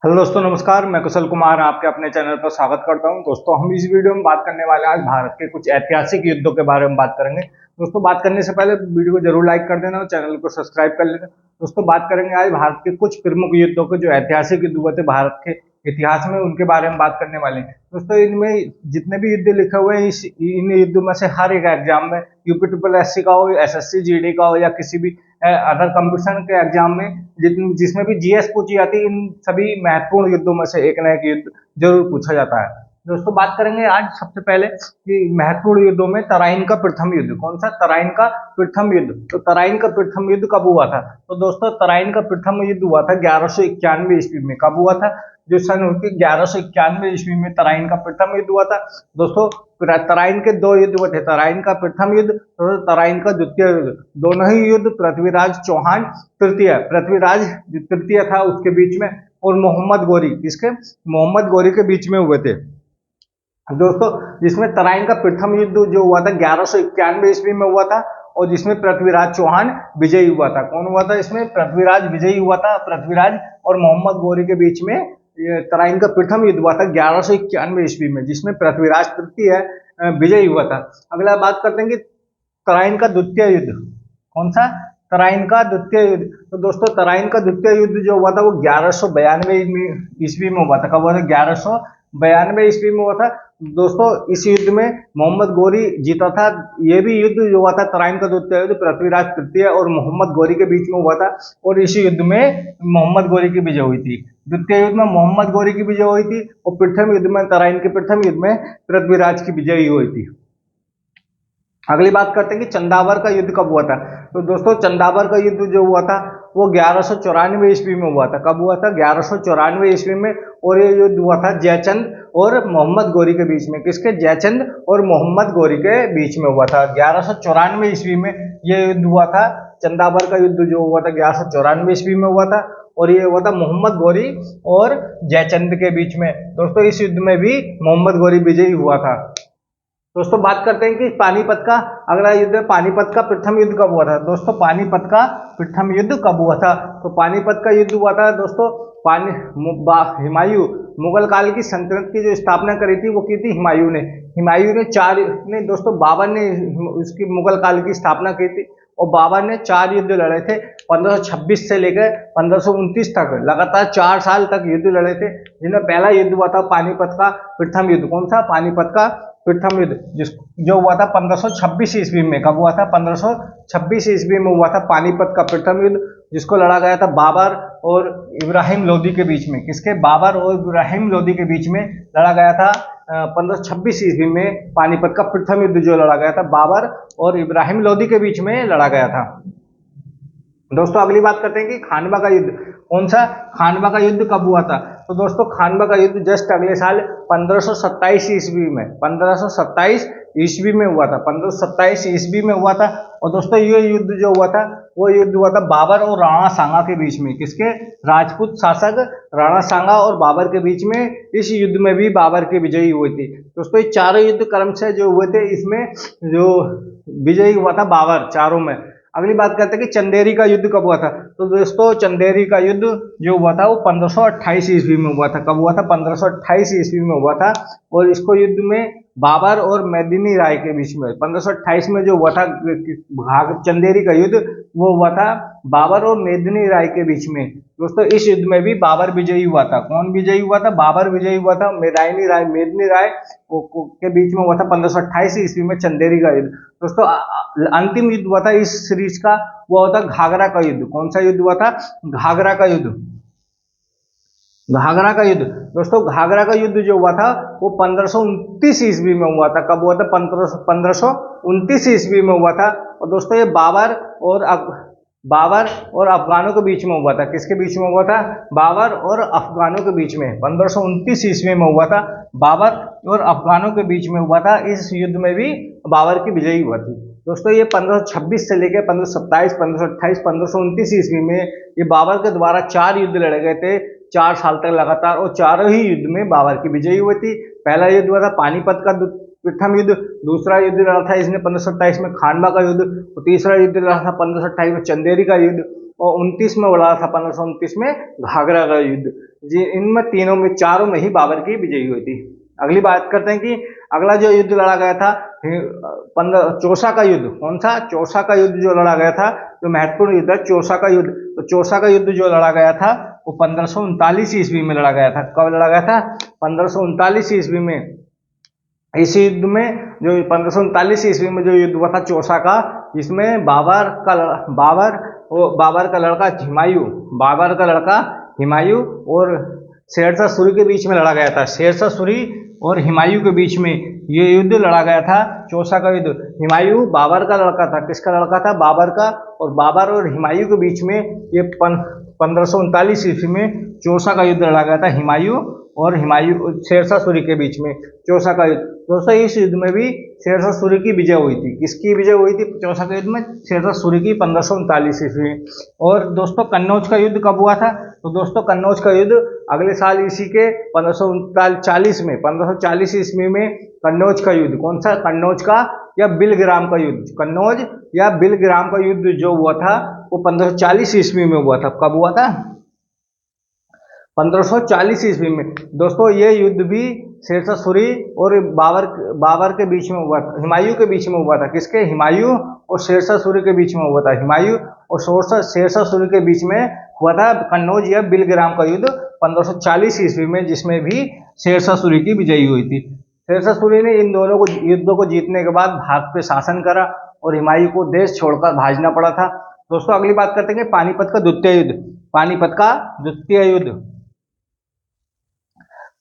Hello दोस्तों, नमस्कार। मैं कुशल कुमार आपके अपने चैनल पर स्वागत करता हूं। दोस्तों, हम इस वीडियो में बात करने वाले हैं आज भारत के कुछ ऐतिहासिक युद्धों के बारे में बात करेंगे। दोस्तों, बात करने से पहले वीडियो को जरूर लाइक कर देना और चैनल को सब्सक्राइब कर लेना। दोस्तों, बात करेंगे आज भारत के कुछ प्रमुख युद्धों के, जो ऐतिहासिक युद्ध हुए थे भारत के इतिहास में, उनके बारे में बात करने वाले हैं। दोस्तों, इनमें जितने भी युद्ध लिखे हुए हैं, इन युद्धों में से हर एक एग्जाम में, यूपी ट्रिपल एससी का हो, एसएससी जीडी का हो, या किसी भी अदर कंपटीशन के एग्जाम में जिसमें भी जीएस पूछी जाती है, इन सभी महत्वपूर्ण युद्धों में से एक न एक युद्ध जरूर पूछा जाता है। दोस्तों, बात करेंगे आज सबसे पहले कि महत्वपूर्ण युद्धों में तराइन का प्रथम युद्ध। कौन सा? तराइन का प्रथम युद्ध। तो तराइन का प्रथम युद्ध कब हुआ था? तो दोस्तों, तराइन का प्रथम युद्ध हुआ था 1191 ईस्वी में। कब हुआ था? जो सन होती 1191 ईस्वी में तराइन का प्रथम युद्ध हुआ था। दोस्तों, तराइन के दो युद्ध हुए थे, तराइन का प्रथम युद्ध और तराइन का द्वितीय युद्ध। दोनों ही युद्ध पृथ्वीराज चौहान तृतीय, पृथ्वीराज तृतीय था उसके बीच में, और मोहम्मद गोरी, किसके? मोहम्मद गोरी के बीच में हुए थे। दोस्तों, जिसमें तराइन का प्रथम युद्ध जो हुआ था 1191 ईस्वी में हुआ था, और जिसमें पृथ्वीराज चौहान विजयी हुआ था। कौन हुआ था इसमें? पृथ्वीराज विजयी हुआ था। पृथ्वीराज और मोहम्मद गोरी के बीच में तराइन का प्रथम युद्ध हुआ था 1191 ईस्वी में, जिसमें पृथ्वीराज तृतीय विजयी हुआ था। अगला बात करते हैं कि तराइन का द्वितीय युद्ध। कौन सा? तराइन का द्वितीय युद्ध। तो दोस्तों, तराइन का द्वितीय युद्ध जो हुआ था वो 1192 ईस्वी में हुआ था। कब हुआ था? 1192 ईस्वी में हुआ था। दोस्तों, इस युद्ध में मोहम्मद गोरी जीता था। ये भी युद्ध जो हुआ था तराइन का द्वितीय युद्ध, पृथ्वीराज तृतीय और मोहम्मद गोरी के बीच में हुआ था, और इसी युद्ध में मोहम्मद गोरी की विजय हुई थी। द्वितीय युद्ध में मोहम्मद गोरी की विजय हुई थी, और प्रथम युद्ध में, तराइन के प्रथम युद्ध में पृथ्वीराज की विजय हुई थी। अगली बात करते हैं कि चंदावर का युद्ध कब हुआ था। तो दोस्तों, चंदावर का युद्ध जो हुआ था वो 1194 ईस्वी में हुआ था। कब हुआ था? 1194 ईस्वी में। और ये युद्ध हुआ था जयचंद और मोहम्मद गोरी के बीच में। किसके? जयचंद और मोहम्मद गोरी के बीच में हुआ था। 1194 ईस्वी में ये युद्ध हुआ था। चंदावर का युद्ध जो हुआ था 1194 ईस्वी में हुआ था, और ये हुआ था मोहम्मद गोरी और जयचंद के बीच में। दोस्तों, इस युद्ध में भी मोहम्मद गोरी विजयी हुआ था। दोस्तों, बात करते हैं कि पानीपत का अगला युद्ध, पानीपत का प्रथम युद्ध कब हुआ था। दोस्तों, पानीपत का प्रथम युद्ध कब हुआ था? तो पानीपत का युद्ध हुआ था दोस्तों, हुमायूं, मुगल काल की सल्तनत की जो स्थापना करी थी वो की थी हुमायूं ने। हुमायूं ने दोस्तों, बाबर ने उसकी मुगल काल की स्थापना की थी, और बाबर ने 4 युद्ध लड़े थे। 1526 से लेकर 1529 तक लगातार 4 साल तक युद्ध लड़े थे, जिनमें पहला युद्ध हुआ था पानीपत का प्रथम युद्ध। कौन सा? पानीपत का प्रथम युद्ध, जो हुआ था 1526 ईस्वी में। कब हुआ था? 1526 ईस्वी में हुआ था पानीपत का प्रथम युद्ध, जिसको लड़ा गया था बाबर और इब्राहिम लोदी के बीच में। किसके? बाबर और इब्राहिम लोदी के बीच में लड़ा गया था 1526 ईस्वी में। पानीपत का प्रथम युद्ध जो लड़ा गया था बाबर और इब्राहिम लोदी के बीच में लड़ा गया था। दोस्तों, अगली बात करते हैं कि खानवा का युद्ध। कौन सा? खानवा का युद्ध कब हुआ था? तो दोस्तों, खानवा का युद्ध जस्ट अगले साल 1527 ईस्वी में, 1527 ईस्वी में हुआ था। 1527 ईस्वी में हुआ था। और दोस्तों, ये युद्ध जो हुआ था वो युद्ध हुआ था बाबर और राणा सांगा के बीच में। किसके? राजपूत शासक राणा सांगा और बाबर के बीच में। इस युद्ध में भी बाबर की विजयी हुई थी। दोस्तों, ये चारों युद्ध क्रम से जो हुए थे, इसमें जो विजयी हुआ था बाबर चारों में। अगली बात करते हैं कि चंदेरी का युद्ध कब हुआ था। तो दोस्तों, चंदेरी का युद्ध जो हुआ था वो 1528 ईस्वी में हुआ था। कब हुआ था? 1528 ईस्वी में हुआ था। और इसको युद्ध में बाबर और मेदिनी राय के बीच में, 1528 में जो हुआ था चंदेरी का युद्ध, वो हुआ था बाबर और मेदिनी राय के बीच में। दोस्तों, इस युद्ध में भी बाबर विजयी हुआ था। कौन विजयी हुआ था? बाबर विजयी हुआ था। मेदिनी राय के बीच में हुआ था 1528 ईस्वी में चंदेरी का युद्ध। दोस्तों, अंतिम युद्ध हुआ था इस सीरीज का, वो हुआ था घाघरा का युद्ध। कौन सा युद्ध हुआ था? घाघरा का युद्ध। घाघरा का युद्ध। दोस्तों, घाघरा का युद्ध जो हुआ था वो 1529 ईस्वी में हुआ था। कब हुआ था? 1529 ईस्वी में हुआ था। और दोस्तों, ये बाबर और अफगानों के बीच में हुआ था। किसके बीच में हुआ था? बाबर और अफगानों के बीच में। 1529 ईस्वी में हुआ था, बाबर और अफगानों के बीच में हुआ था। इस युद्ध में भी बाबर की विजयी हुआ थी। दोस्तों, ये 1526 से लेकर 1527, 1528, 1529 ईस्वी में ये बाबर के द्वारा 4 युद्ध लड़े गए थे, 4 साल तक लगातार, और चारों ही युद्ध में बाबर की विजयी हुई थी। पहला युद्ध हुआ था पानीपत का प्रथम युद्ध, दूसरा युद्ध लड़ा था इसने 1527 में खानवा का युद्ध, और तीसरा युद्ध लड़ा था 1528 में चंदेरी का युद्ध, और 29 में लड़ा था 1529 में घाघरा का युद्ध। जी इनमें तीनों में चारों में ही बाबर की विजयी हुई थी। अगली बात करते हैं कि अगला जो युद्ध लड़ा गया था चौसा का युद्ध। कौन सा? चौसा का युद्ध जो लड़ा गया था, जो महत्वपूर्ण युद्ध है चौसा का युद्ध। तो चौसा का युद्ध जो लड़ा गया था वो 1539 ईस्वी में लड़ा गया था। कब लड़ा गया था? 1539 ईस्वी में। इस युद्ध में जो 1539 ईस्वी में जो युद्ध हुआ था चौसा का, इसमें बाबर का लड़का हिमायू और शेरशाह सूरी के बीच में लड़ा गया था। शेरशाह सूरी और हिमायू के बीच में ये युद्ध लड़ा गया था, चौसा का युद्ध। हिमायू बाबर का लड़का था। किसका लड़का था? बाबर का। और बाबर और हिमायू के बीच में ये 1539 ईस्वी में चौसा का युद्ध लड़ा गया था, हिमायू शेरशाह सूरी के बीच में चौसा का युद्ध। दोस्तों इस युद्ध में भी शेरशाह सूरी की विजय हुई थी। किसकी विजय हुई थी चौसा के युद्ध में? शेरशाह सूरी की 1539 ईस्वी। और दोस्तों कन्नौज का युद्ध कब हुआ था? तो दोस्तों कन्नौज का युद्ध अगले साल इसी के 1540 ईस्वी में कन्नौज का युद्ध। कौन सा? कन्नौज का या बिलग्राम का युद्ध। कन्नौज या बिलग्राम का युद्ध जो हुआ था वो 1540 ईस्वी में हुआ था। कब हुआ था? 1540 ईस्वी में। दोस्तों ये युद्ध भी शेरशाह सूरी और बाबर के बीच में हुआ था, हिमायू के बीच में हुआ था। किसके? हिमायू और शेरशाह सूरी के बीच में हुआ था। हिमायू और शेरशाह सूरी के बीच में हुआ था कन्नौज या बिलग्राम का युद्ध 1540 ईस्वी में, जिसमें भी शेरशाह सूरी की विजयी हुई थी। शेरशाह सूरी ने इन दोनों को युद्धों को जीतने के बाद भारत पे शासन करा और हिमायू को देश छोड़कर भागना पड़ा था। दोस्तों अगली बात करते हैं पानीपत का द्वितीय युद्ध।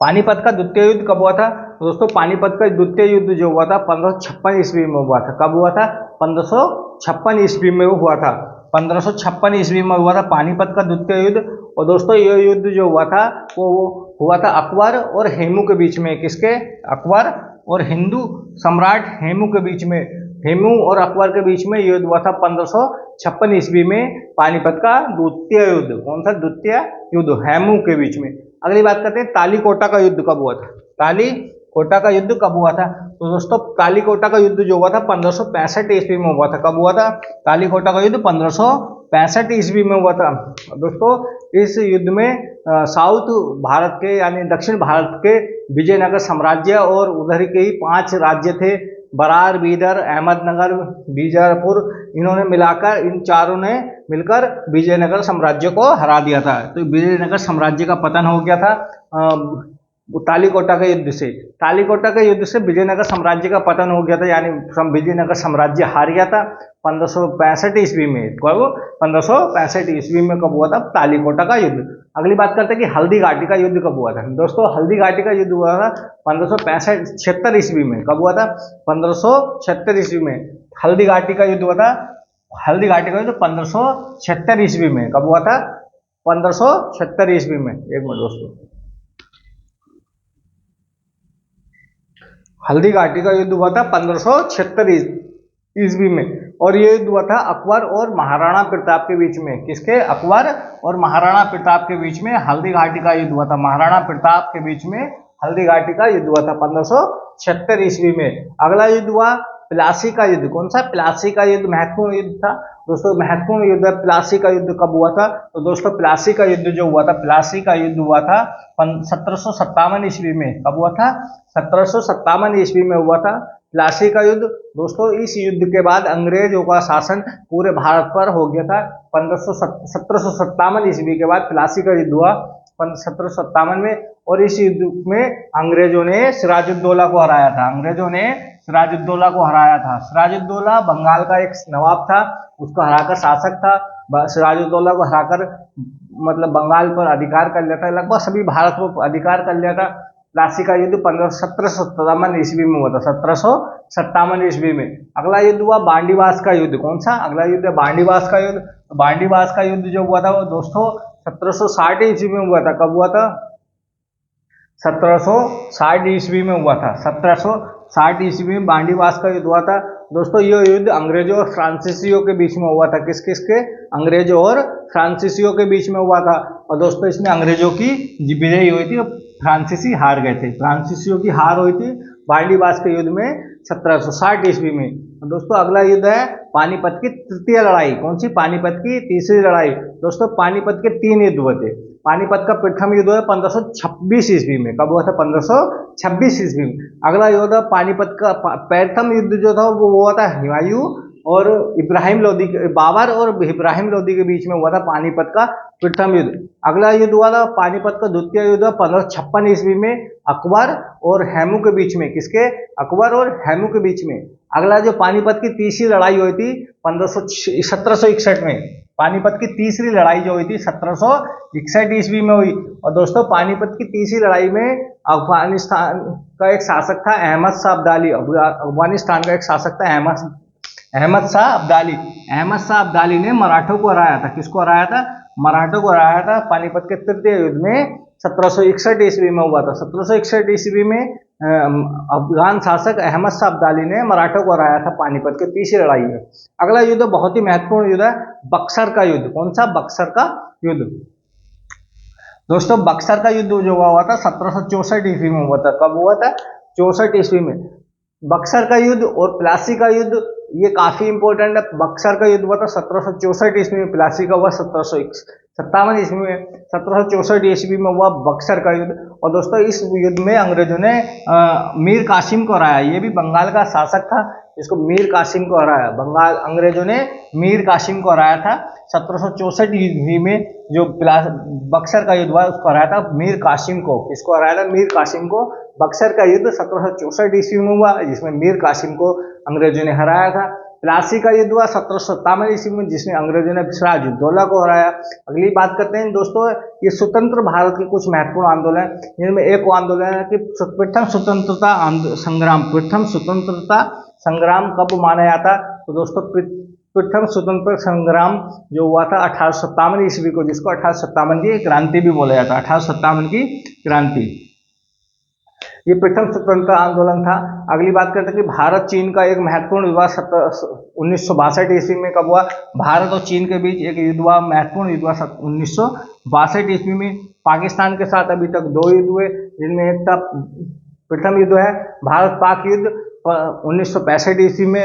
पानीपत का द्वितीय युद्ध कब हुआ था? दोस्तों पानीपत का द्वितीय युद्ध जो हुआ था 1556 ईस्वी में हुआ था। कब हुआ था? 1556 ईस्वी में हुआ था। 1556 ईस्वी में हुआ था पानीपत का द्वितीय युद्ध। और दोस्तों यह युद्ध जो हुआ था वो हुआ था अकबर और हेमू के बीच में। किसके? अकबर और हिंदू सम्राट हेमू के बीच में। हेमू और अकबर के बीच में युद्ध हुआ था 1556 ईस्वी में, पानीपत का द्वितीय युद्ध। कौन सा? द्वितीय युद्ध हेमू के बीच में। अगली बात करते हैं तालीकोटा का युद्ध कब हुआ था? तालीकोटा का युद्ध कब हुआ था? तो दोस्तों तालीकोटा का युद्ध जो हुआ था 1565 ईस्वी में हुआ था। कब हुआ था? तालीकोटा का युद्ध 1565 ईस्वी में हुआ था। दोस्तों इस युद्ध में साउथ भारत के यानी दक्षिण भारत के विजयनगर साम्राज्य और उधर के ही 5 राज्य थे, बरार, बीदर, अहमदनगर, बीजापुर, इन चारों ने मिलकर विजयनगर साम्राज्य को हरा दिया था। तो विजयनगर साम्राज्य का पतन हो गया था तालीकोटा के युद्ध से। तालीकोटा के युद्ध से विजयनगर साम्राज्य का पतन हो गया था, यानी विजयनगर साम्राज्य हार गया था 1565 ईस्वी में। कब? 1565 ईस्वी में कब हुआ था? तालीकोटा का युद्ध। अगली बात करते हैं कि हल्दी घाटी का युद्ध कब हुआ था? दोस्तों हल्दी घाटी का युद्ध हुआ था 1576 ईस्वी में। कब हुआ था? 1576 ईस्वी में हल्दी घाटी का युद्ध हुआ था। हल्दी घाटी का युद्ध 1576 ईस्वी में। कब हुआ था? 1576 ईस्वी में। एक मिनट दोस्तों, हल्दी घाटी का युद्ध हुआ था 1576 ईस्वी में। और ये युद्ध हुआ था अकबर और महाराणा प्रताप के बीच में। किसके? अकबर और महाराणा प्रताप के बीच में हल्दी घाटी का युद्ध हुआ था। महाराणा प्रताप के बीच में हल्दी घाटी का युद्ध हुआ था 1576 ईस्वी में। अगला युद्ध हुआ प्लासी का युद्ध। कौन सा? प्लासी का युद्ध महत्वपूर्ण युद्ध था। दोस्तों महत्वपूर्ण युद्ध प्लासी का युद्ध कब हुआ था? तो दोस्तों प्लासी का युद्ध जो हुआ था, प्लासी का युद्ध हुआ था 1757 ईस्वी में। कब हुआ था? 1757 ईस्वी में हुआ था प्लासी का युद्ध। दोस्तों इस युद्ध के बाद अंग्रेजों का शासन पूरे भारत पर हो गया था। 1757 ईस्वी के बाद प्लासी का युद्ध हुआ 1757 में। और इस युद्ध में अंग्रेजों ने सिराजुद्दौला को हराया था। सिराजुद्दौला बंगाल का एक नवाब था, उसको हराकर शासक था। सिराजुद्दौला को हराकर मतलब बंगाल पर अधिकार कर लिया था, लगभग सभी भारत को अधिकार कर लिया था। प्लासी का युद्ध 1757 ईस्वी में हुआ था। 1757 ईस्वी में। अगला युद्ध हुआ बांडीवास का युद्ध। कौन सा? अगला युद्ध है बांडीवास का युद्ध। बांडीवास का युद्ध जो हुआ था वो दोस्तों 1760 ईस्वी में हुआ था। कब हुआ था? 1760 ईस्वी में हुआ था। 1760 ईस्वी में बांडीवास का युद्ध हुआ था। दोस्तों यह युद्ध अंग्रेजों और फ्रांसीसियों के बीच में हुआ था। किसके? अंग्रेजों और फ्रांसीसियों के बीच में हुआ था। और दोस्तों इसमें अंग्रेजों की विजयी हुई थी, फ्रांसीसी हार गए थे। फ्रांसीसियों की हार हुई थी बांडीवास के युद्ध में 1760 ईस्वी में। तो दोस्तों अगला युद्ध है पानीपत की तृतीय लड़ाई। कौन सी? पानीपत की तीसरी लड़ाई। दोस्तों पानीपत के 3 युद्ध हुए थे। पानीपत का प्रथम युद्ध हुआ 1526 ईस्वी में। कब हुआ था? 1526 ईस्वी में। अगला युद्ध पानीपत का प्रथम युद्ध जो था वो हुआ था हुमायूं और इब्राहिम लोदी बाबर और इब्राहिम लोदी के बीच में हुआ था पानीपत का प्रथम युद्ध। अगला युद्ध हुआ था पानीपत का द्वितीय युद्ध 1556 ईस्वी में अकबर और हैमू के बीच में। किसके? अकबर और हैमू के बीच में। अगला जो पानीपत की तीसरी लड़ाई हुई थी 1761 में। पानीपत की तीसरी लड़ाई जो हुई थी 1761 ईस्वी में हुई। और दोस्तों पानीपत की तीसरी लड़ाई में अफगानिस्तान का एक शासक था अहमद शाह अब्दाली। अफगानिस्तान का एक शासक था अहमद शाह अब्दाली। अहमद शाह अब्दाली ने मराठों को हराया था। किसको हराया था? मराठों को हराया था। पानीपत के तृतीय युद्ध में 1761 ईस्वी में हुआ था। 1761 ईस्वी में अफगान शासक अहमद शाह अब्दाली ने मराठों को हराया था पानीपत के तीसरी लड़ाई में। अगला युद्ध बहुत ही महत्वपूर्ण युद्ध है बक्सर का युद्ध। कौन सा? बक्सर का युद्ध। दोस्तों बक्सर का युद्ध जो हुआ था 1764 ईस्वी में हुआ था। कब हुआ था? 64 ईस्वी में। बक्सर का युद्ध और प्लासी का युद्ध ये काफी इंपॉर्टेंट है। बक्सर का युद्ध हुआ था 1764 ईस्वी में। प्लासी का हुआ 1757 ईस्वी में। 1764 ईस्वी में हुआ बक्सर का युद्ध। और दोस्तों इस युद्ध में अंग्रेजों ने मीर कासिम को हराया। ये भी बंगाल का शासक था जिसको मीर कासिम को हराया। बंगाल अंग्रेजों ने मीर कासिम को हराया था 1764 ईस्वी में। जो बक्सर का युद्ध हुआ उसको हराया था मीर कासिम को। किसको हराया था? मीर कासिम को। बक्सर का युद्ध 1764 ईस्वी में हुआ जिसमें मीर कासिम को अंग्रेजों ने हराया था। प्लासी का युद्ध हुआ 1757 ईस्वी में जिसमें अंग्रेजों ने सिराजुद्दौला को हराया। अगली बात करते हैं दोस्तों ये स्वतंत्र भारत के कुछ महत्वपूर्ण आंदोलन, जिनमें एक आंदोलन है कि प्रथम स्वतंत्रता संग्राम। प्रथम स्वतंत्रता संग्राम कब माना जाता? तो दोस्तों प्रथम स्वतंत्रता संग्राम जो हुआ था 1857 ईस्वी को, जिसको 1857 की क्रांति भी बोला जाता है। 1857 की क्रांति ये प्रथम स्वतंत्रता आंदोलन था। अगली बात करते हैं कि भारत चीन का एक महत्वपूर्ण युद्ध 1962 ईस्वी में। कब हुआ? भारत और चीन के बीच एक युद्ध हुआ, महत्वपूर्ण युद्ध हुआ 1962 ईस्वी में। पाकिस्तान के साथ अभी तक 2 युद्ध हुए जिनमें एक था प्रथम युद्ध है भारत पाक युद्ध 1965 ईस्वी में।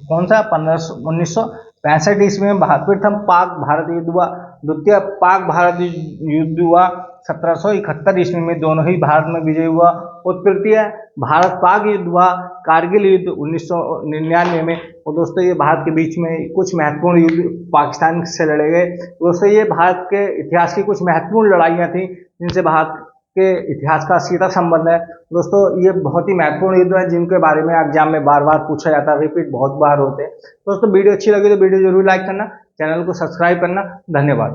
कौन सा? 1965 ईस्वी में प्रथम पाक भारत युद्ध हुआ। द्वितीय पाक भारत युद्ध हुआ 1771 ईस्वी में। दोनों ही भारत में विजय हुआ। और तृतीय भारत पाक युद्ध हुआ कारगिल युद्ध 1999 में। और दोस्तों ये भारत के बीच में कुछ महत्वपूर्ण युद्ध पाकिस्तान से लड़े गए। दोस्तों ये भारत के इतिहास की कुछ महत्वपूर्ण लड़ाइयाँ थी जिनसे भारत के इतिहास का सीधा संबंध है। दोस्तों ये बहुत ही महत्वपूर्ण युद्ध है जिनके बारे में एग्जाम में बार बार पूछा जाता है, रिपीट बहुत बार होते हैं। दोस्तों वीडियो अच्छी लगी तो वीडियो जरूर लाइक करना, चैनल को सब्सक्राइब करना। धन्यवाद।